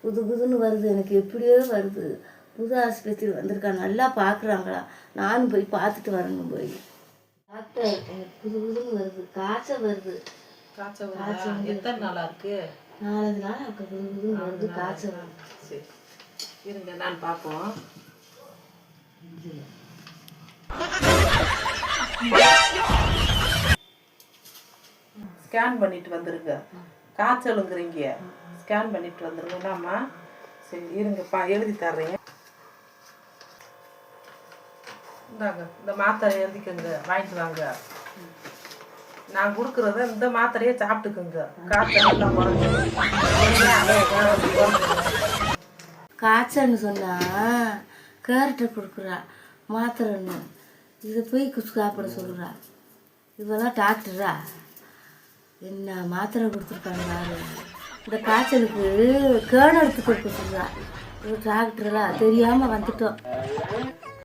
புது புதுன்னு வருது, எனக்கு எப்படியோ வருது. புது ஆஸ்பத்திரி வந்திருக்கா, நல்லா பார்க்குறாங்களா, நானும் போய் பார்த்துட்டு வரணும். போய் டாக்டர் எனக்கு புது புதுன்னு வருது, காய்ச்சல் வருது. காய்ச்சல் எத்தனை நாளா இருக்கு? 4 நாள் எனக்கு புது புதுன்னு வருது, காய்ச்சல் வருது. சரி இருங்க நான் பார்ப்போம். ஸ்கேன் பண்ணிட்டு வந்துருங்க. காய்ச்சலுங்கிறீங்க, ஸ்கேன் பண்ணிட்டு வந்துருங்கண்ணாம்மா. சரி இருங்கப்பா, எழுதி தர்றேன். இந்தாங்க, இந்த மாத்திரை எழுதிக்கங்க, வாங்கிட்டு வாங்க. நான் கொடுக்குறத இந்த மாத்திரையை சாப்பிட்டுக்குங்க. காய்ச்சல் எல்லாம் காய்ச்சல்னு சொன்னால் கேரட்டை கொடுக்குறா மாத்திரைன்னு, இதை போய் சாப்பிட சொல்கிறா. இவெல்லாம் டாக்டரா? என்ன மாத்திரை கொடுத்துருக்காங்க யாரு? இந்த காய்ச்சலுக்கு கேர்டு எடுத்து கொடுக்க சொல்கிறா. டாக்டரெல்லாம் தெரியாமல் வந்துட்டோம்.